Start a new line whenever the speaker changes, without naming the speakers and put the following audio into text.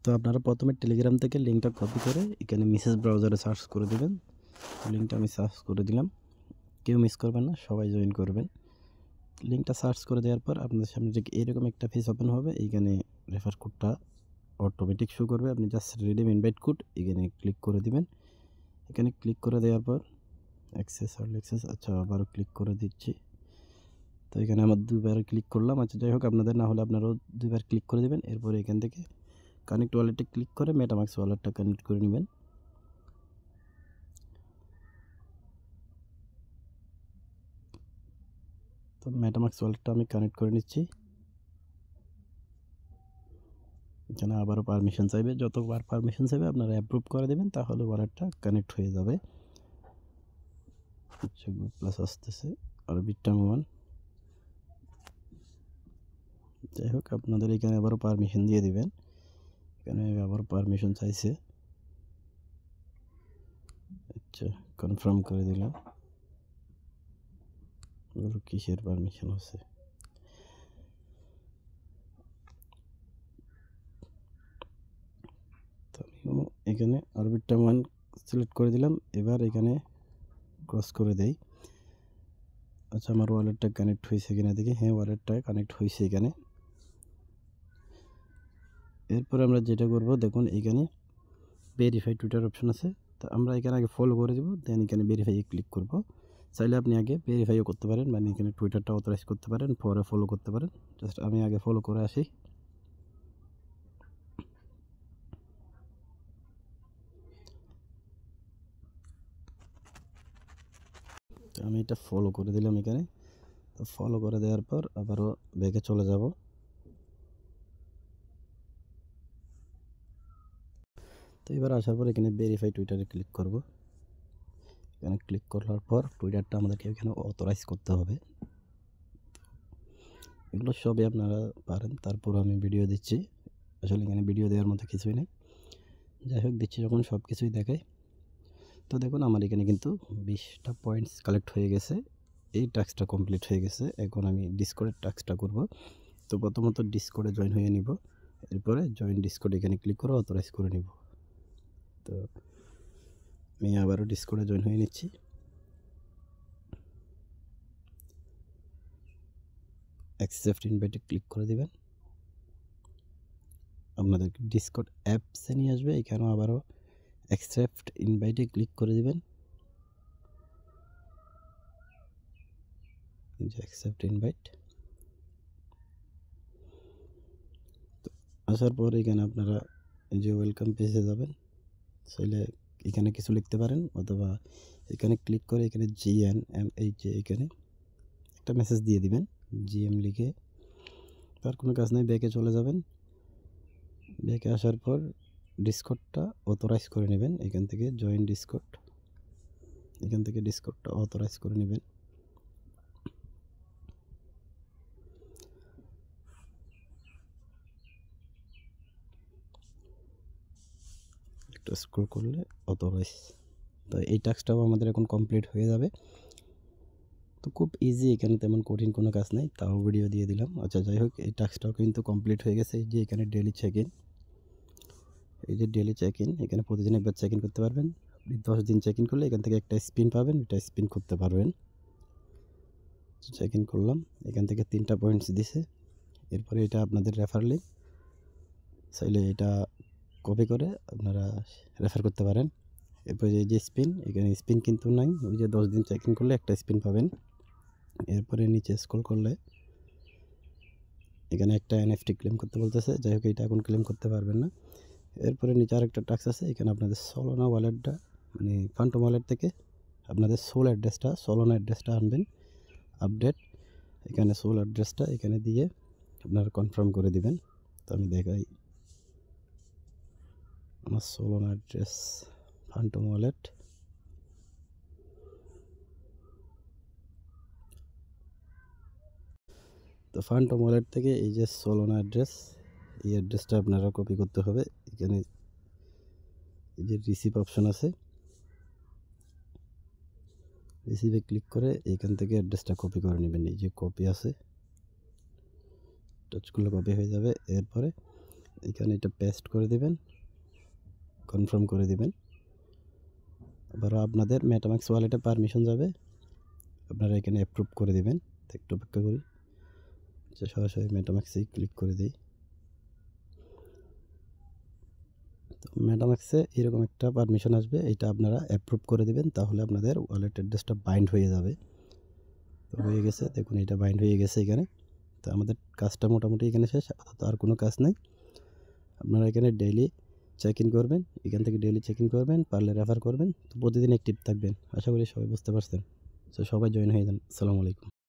তো আপনারা প্রথমে টেলিগ্রাম থেকে লিঙ্কটা কপি করে এখানে মেসেজ ব্রাউজারে সার্চ করে দেবেন। লিঙ্কটা আমি সার্চ করে দিলাম, কেউ মিস করবেন না, সবাই জয়েন করবেন। লিঙ্কটা সার্চ করে দেওয়ার পর আপনাদের সামনে যে এরকম একটা পেজ ওপেন হবে, এইখানে রেফার কোডটা অটোমেটিক শো করবে। আপনি জাস্ট রিডিম ইনভাইট কোড এখানে ক্লিক করে দিবেন। এখানে ক্লিক করে দেওয়ার পর অ্যাক্সেস আচ্ছা আবারও ক্লিক করে দিচ্ছি। তো এখানে আমার দুবার ক্লিক করলাম। আচ্ছা যাই হোক, আপনাদের না হলে আপনারাও দুবার ক্লিক করে দেবেন। এরপরে এখান থেকে কানেক্ট ওয়ালেটে ক্লিক করে মেটামাক্স ওয়ালেটটা কানেক্ট করে নেবেন। তো মেটামাক্স ওয়ালেটটা আমি কানেক্ট করে নিচ্ছি। এখানে আবারও পারমিশন চাইবে, যতবার পারমিশন চাইবে আপনারা অ্যাপ্রুভ করে দেবেন, তাহলে ওয়ালেটটা কানেক্ট হয়ে যাবে। আচ্ছা গুড প্লাস আসতেছে আর বিটটাম ওয়ান। যাই হোক, আপনাদের এখানে আবারও পারমিশন দিয়ে দিবেন। এখানে আবারও পারমিশন চাইছে। আচ্ছা কনফার্ম করে দিলাম। কিসের পারমিশন আছে? তো আমিও এখানে অরবিটটা ওয়ান সিলেক্ট করে দিলাম। এবার এখানে ক্রস করে দেই। আচ্ছা আমার ওয়ালেটটা কানেক্ট হয়েছে কিনা দেখি। হ্যাঁ, ওয়ালেটটা কানেক্ট হয়েছে এখানে। এরপর আমরা যেটা করব, দেখুন এখানে ভেরিফাই টুইটার অপশন আছে। তো আমরা এখানে আগে ফলো করে দেবো, দেন এখানে ভেরিফাইয়ে ক্লিক করব। চাইলে আপনি আগে ভেরিফাইও করতে পারেন, মানে এখানে টুইটারটা অথরাইজ করতে পারেন, পরে ফলো করতে পারেন। জাস্ট আমি আগে ফলো করে আসি। তো আমি এটা ফলো করে দিলাম এখানে। তো ফলো করে দেওয়ার পর আবারও ব্যাকে চলে যাব। তো এবার আসার পর এখানে ভেরিফাই টুইটারে ক্লিক করব। এখানে ক্লিক করার পর টুইটারটা আমাদেরকে এখানে অথরাইজ করতে হবে। এগুলো সবই আপনারা পারেন, তারপর আমি ভিডিও দিচ্ছি। আসলে এখানে ভিডিও দেওয়ার মতো কিছুই নেই। যাই হোক, দিচ্ছি যখন সব কিছুই দেখাই। তো দেখুন আমার এখানে কিন্তু 20টা পয়েন্টস কালেক্ট হয়ে গেছে। এই টাস্কটা কমপ্লিট হয়ে গেছে। এখন আমি ডিসকর্ডের টাস্কটা করব। তো প্রথমত ডিসকর্ডে জয়েন হয়ে নিব। এরপরে জয়েন ডিসকর্ড এখানে ক্লিক করে অথরাইজ করে নিব। তো আমি আবারও ডিসকর্ডে জয়েন হয়ে নিচ্ছি। অ্যাকসেপ্ট ইনভাইটে ক্লিক করে দিবেন। আপনাদেরকে ডিসকর্ড অ্যাপসে নিয়ে আসবে। এখানেও আবারও অ্যাকসেপ্ট ইনভাইটে ক্লিক করে দিবেন। অ্যাকসেপ্ট ইনভাইট আসার পর এখানে আপনারা যে ওয়েলকাম পেজে যাবেন। চাইলে এখানে কিছু লিখতে পারেন, অথবা এখানে ক্লিক করে এখানে GNMH এখানে একটা মেসেজ দিয়ে দিবেন। GM লিখে তার কোনো কাজ নেই, ব্যাকে চলে যাবেন। ব্যাকে আসার পর ডিসকর্ডটা অথরাইজ করে নেবেন। এখান থেকে জয়েন ডিসকর্ড, এখান থেকে ডিসকর্ডটা অথরাইজ করে নেবেন। একটু স্ক্রল করলে অথরাইজ। তো এই টাস্কটাও আমাদের এখন কমপ্লিট হয়ে যাবে। তো খুব ইজি, এখানে তেমন কঠিন কোনো কাজ নেই, তাও ভিডিও দিয়ে দিলাম। আচ্ছা যাই হোক, এই টাস্কটাও কিন্তু কমপ্লিট হয়ে গেছে। এই যে এখানে ডেলি চেক ইন, এই যে ডেলি চেক ইন, এখানে প্রতিদিন একবার চেক ইন করতে পারবেন। আপনি 10 দিন চেক ইন করলে এখান থেকে একটা স্পিন পাবেন, এটা স্পিন করতে পারবেন। চেক ইন করলাম, এখান থেকে 3টা পয়েন্টস দিছে। এরপরে এটা আপনাদের রেফার লিঙ্ক, চাইলে এটা কপি করে আপনারা রেফার করতে পারেন। এরপরে এই যে স্পিন, এখানে স্পিন কিন্তু নাই, ওই যে 10 দিন চেক ইন করলে একটা স্পিন পাবেন। এরপরে নিচে স্ক্রল করলে এখানে একটা NFT ক্লেম করতে বলতেছে। যাই হোক, এটা এখন ক্লেম করতে পারবেন না। এরপরে নিচে আরেকটা টাস্ক আছে, এখানে আপনাদের সলোনা ওয়ালেটটা, মানে ফান্টম ওয়ালেট থেকে আপনাদের সলোনা অ্যাড্রেসটা আনবেন। আপডেট, এখানে সোল অ্যাড্রেসটা এখানে দিয়ে আপনারা কনফার্ম করে দিবেন। তো আমি দেখাই আমার সলোনা অ্যাড্রেস, ফান্টম ওয়ালেট। তো ফান্টম ওয়ালেট থেকে এই যে সলোনা অ্যাড্রেস, এই অ্যাড্রেসটা আপনারা কপি করতে হবে। এখানে এই যে রিসিভ অপশন আছে, রিসিভে ক্লিক করে এখান থেকে অ্যাড্রেসটা কপি করে নেবেন। এই যে কপি আছে, টাচ করলে কপি হয়ে যাবে। এরপরে এখানে এটা পেস্ট করে দিবেন, কনফার্ম করে দিবেন। আবারও আপনাদের মেটামাক্স ওয়ালেটে পারমিশন যাবে, আপনারা এখানে অ্যাপ্রুভ করে দিবেন। একটু অপেক্ষা করি, সরাসরি মেটামাক্সেই ক্লিক করে দিই। তো মেটামাক্সে এরকম একটা পারমিশন আসবে, এটা আপনারা অ্যাপ্রুভ করে দিবেন, তাহলে আপনাদের ওয়ালেট অ্যাড্রেসটা বাইন্ড হয়ে যাবে। তো হয়ে গেছে, দেখুন এটা বাইন্ড হয়ে গেছে এখানে। তো আমাদের কাজটা মোটামুটি এখানে শেষ, আপাতত আর কোনো কাজ নাই। আপনারা এখানে ডেইলি চেক ইন করবেন, এখান থেকে ডেইলি চেক ইন করবেন, পারলে রেফার করবেন। তো প্রতিদিন অ্যাক্টিভ থাকবেন। আশা করি সবাই বুঝতে পারছেন। তো সবাই জয়েন হয়ে যান। আসসালামু আলাইকুম।